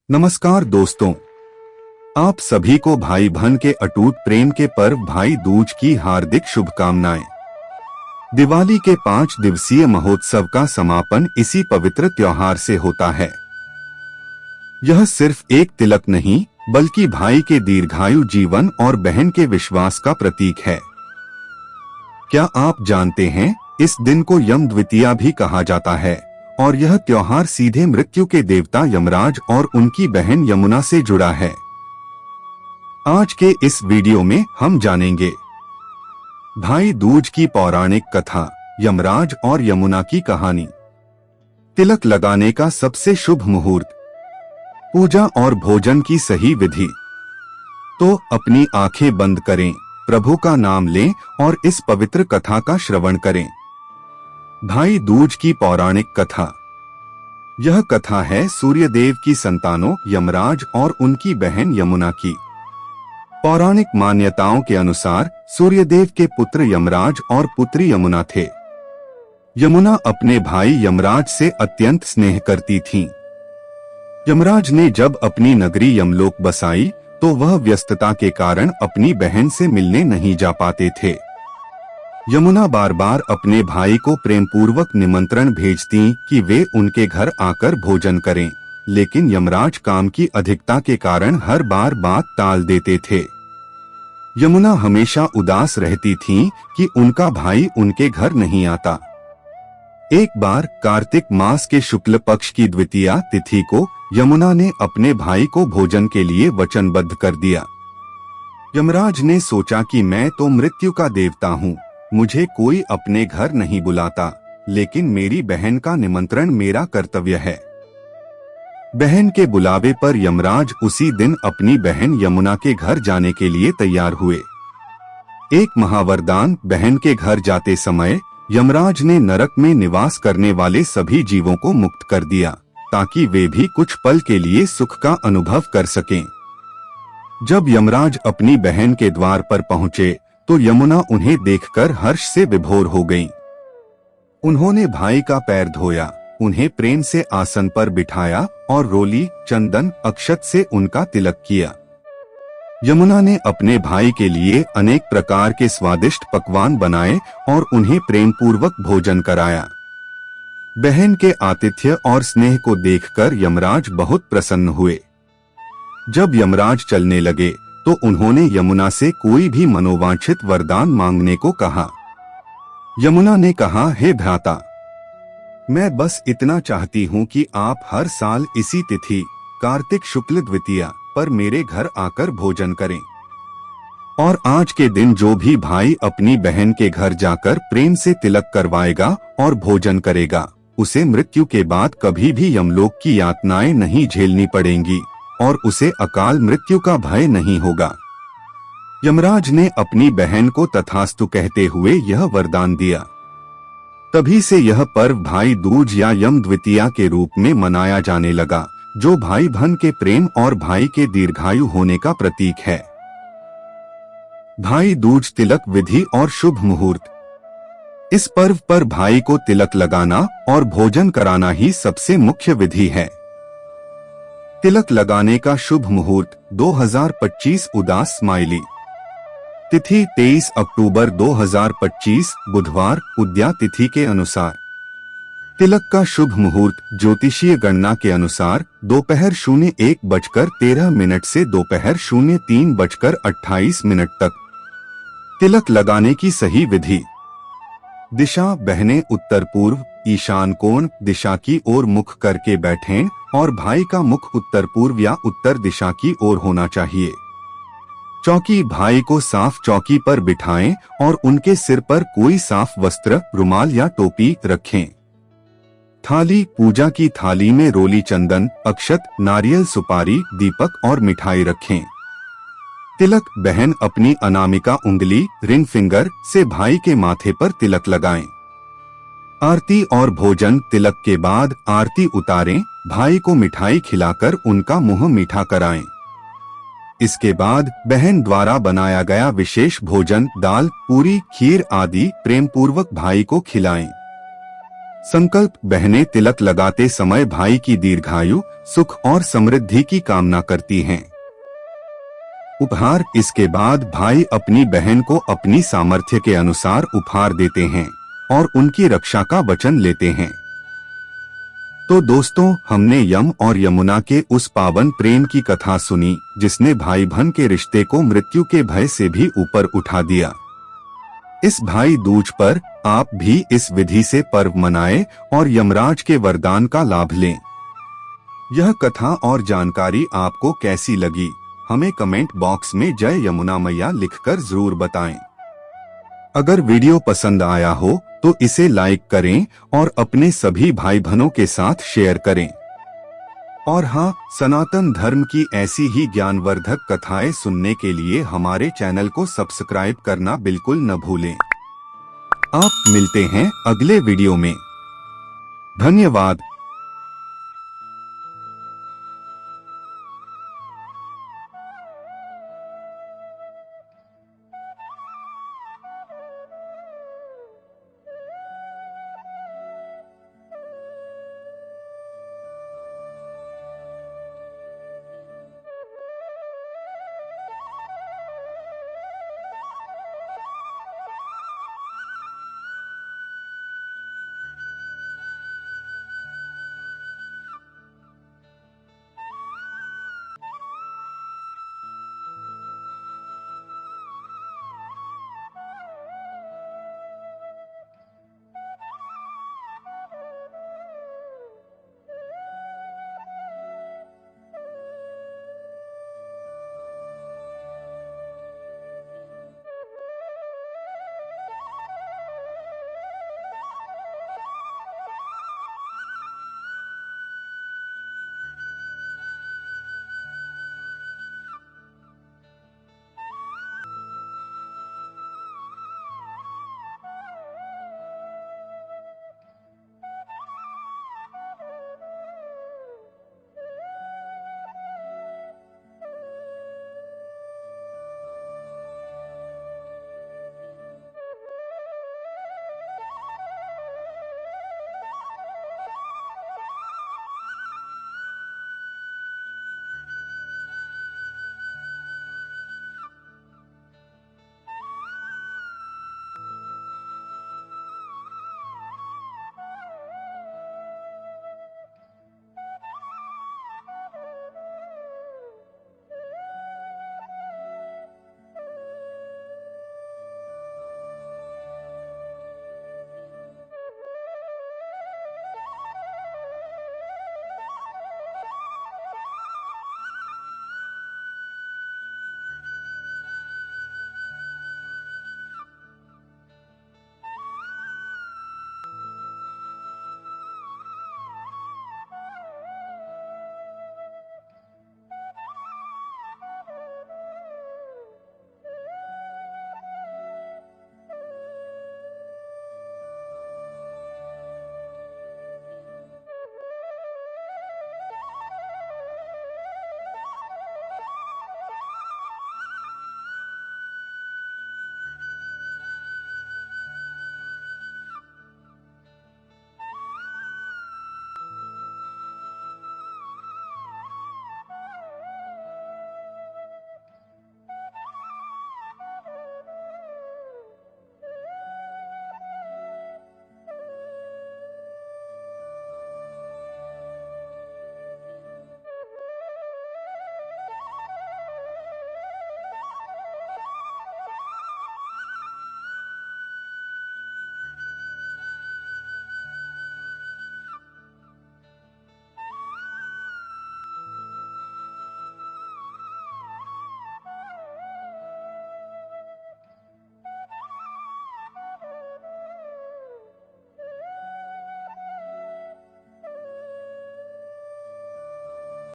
नमस्कार दोस्तों, आप सभी को भाई बहन के अटूट प्रेम के पर्व भाई दूज की हार्दिक शुभकामनाएं। दिवाली के 5 दिवसीय महोत्सव का समापन इसी पवित्र त्योहार से होता है। यह सिर्फ एक तिलक नहीं, बल्कि भाई के दीर्घायु जीवन और बहन के विश्वास का प्रतीक है। क्या आप जानते हैं, इस दिन को यम द्वितीया भी कहा जाता है और यह त्योहार सीधे मृत्यु के देवता यमराज और उनकी बहन यमुना से जुड़ा है। आज के इस वीडियो में हम जानेंगे भाई दूज की पौराणिक कथा, यमराज और यमुना की कहानी, तिलक लगाने का सबसे शुभ मुहूर्त, पूजा और भोजन की सही विधि। तो अपनी आंखें बंद करें, प्रभु का नाम लें और इस पवित्र कथा का श्रवण करें। भाई दूज की पौराणिक कथा। यह कथा है सूर्यदेव की संतानों यमराज और उनकी बहन यमुना की। पौराणिक मान्यताओं के अनुसार सूर्यदेव के पुत्र यमराज और पुत्री यमुना थे। यमुना अपने भाई यमराज से अत्यंत स्नेह करती थीं। यमराज ने जब अपनी नगरी यमलोक बसाई तो वह व्यस्तता के कारण अपनी बहन से मिलने नहीं जा पाते थे। यमुना बार बार अपने भाई को प्रेमपूर्वक निमंत्रण भेजती कि वे उनके घर आकर भोजन करें, लेकिन यमराज काम की अधिकता के कारण हर बार बात टाल देते थे। यमुना हमेशा उदास रहती थीं कि उनका भाई उनके घर नहीं आता। एक बार कार्तिक मास के शुक्ल पक्ष की द्वितीया तिथि को यमुना ने अपने भाई को भोजन के लिए वचनबद्ध कर दिया। यमराज ने सोचा कि मैं तो मृत्यु का देवता हूँ, मुझे कोई अपने घर नहीं बुलाता, लेकिन मेरी बहन का निमंत्रण मेरा कर्तव्य है। बहन के बुलावे पर यमराज उसी दिन अपनी बहन यमुना के घर जाने के लिए तैयार हुए। एक महावरदान, बहन के घर जाते समय यमराज ने नरक में निवास करने वाले सभी जीवों को मुक्त कर दिया, ताकि वे भी कुछ पल के लिए सुख का अनुभव कर सकें। जब यमराज अपनी बहन के द्वार पर पहुंचे तो यमुना उन्हें देखकर हर्ष से विभोर हो गईं। उन्होंने भाई का पैर धोया, उन्हें प्रेम से आसन पर बिठाया और रोली, चंदन, अक्षत से उनका तिलक किया। यमुना ने अपने भाई के लिए अनेक प्रकार के स्वादिष्ट पकवान बनाए और उन्हें प्रेम पूर्वक भोजन कराया। बहन के आतिथ्य और स्नेह को देखकर यमराज बहुत प्रसन्न हुए। जब यमराज चलने लगे तो उन्होंने यमुना से कोई भी मनोवांछित वरदान मांगने को कहा। यमुना ने कहा, हे भ्राता, मैं बस इतना चाहती हूँ कि आप हर साल इसी तिथि कार्तिक शुक्ल द्वितीया पर मेरे घर आकर भोजन करें। और आज के दिन जो भी भाई अपनी बहन के घर जाकर प्रेम से तिलक करवाएगा और भोजन करेगा, उसे मृत्यु के बाद कभी भी यमलोक की यातनाएं नहीं झेलनी पड़ेंगी और उसे अकाल मृत्यु का भय नहीं होगा। यमराज ने अपनी बहन को तथास्तु कहते हुए यह वरदान दिया। तभी से यह पर्व भाई दूज या यम द्वितीया के रूप में मनाया जाने लगा, जो भाई बहन के प्रेम और भाई के दीर्घायु होने का प्रतीक है। भाई दूज तिलक विधि और शुभ मुहूर्त। इस पर्व पर भाई को तिलक लगाना और भोजन कराना ही सबसे मुख्य विधि है। तिलक लगाने का शुभ मुहूर्त 2025 उदास स्माइली। तिथि 23 अक्टूबर 2025 बुधवार, उदया तिथि के अनुसार। तिलक का शुभ मुहूर्त ज्योतिषीय गणना के अनुसार दोपहर 01:13 से दोपहर 03:28 तक। तिलक लगाने की सही विधि। दिशा, बहनें उत्तर पूर्व ईशान कोण दिशा की ओर मुख करके बैठें और भाई का मुख उत्तर पूर्व या उत्तर दिशा की ओर होना चाहिए। चौकी, भाई को साफ चौकी पर बिठाएं और उनके सिर पर कोई साफ वस्त्र, रुमाल या टोपी रखें। थाली, पूजा की थाली में रोली, चंदन, अक्षत, नारियल, सुपारी, दीपक और मिठाई रखें। तिलक, बहन अपनी अनामिका उंगली रिंग फिंगर से भाई के माथे पर तिलक लगाएं। आरती और भोजन। तिलक के बाद आरती उतारें, भाई को मिठाई खिलाकर उनका मुंह मीठा कराएं। इसके बाद बहन द्वारा बनाया गया विशेष भोजन, दाल, पूरी, खीर आदि प्रेम पूर्वक भाई को खिलाएं। संकल्प बहनें तिलक लगाते समय भाई की दीर्घायु, सुख और समृद्धि की कामना करती हैं। उपहार, इसके बाद भाई अपनी बहन को अपनी सामर्थ्य के अनुसार उपहार देते हैं और उनकी रक्षा का वचन लेते हैं। तो दोस्तों, हमने यम और यमुना के उस पावन प्रेम की कथा सुनी जिसने भाई बहन के रिश्ते को मृत्यु के भय से भी ऊपर उठा दिया। इस भाई दूज पर आप भी इस विधि से पर्व मनाएं और यमराज के वरदान का लाभ लें। यह कथा और जानकारी आपको कैसी लगी, हमें कमेंट बॉक्स में जय यमुना मैया लिखकर जरूर बताएं। अगर वीडियो पसंद आया हो तो इसे लाइक करें और अपने सभी भाई बहनों के साथ शेयर करें। और हाँ, सनातन धर्म की ऐसी ही ज्ञानवर्धक कथाएं सुनने के लिए हमारे चैनल को सब्सक्राइब करना बिल्कुल न भूलें। आप मिलते हैं अगले वीडियो में। धन्यवाद।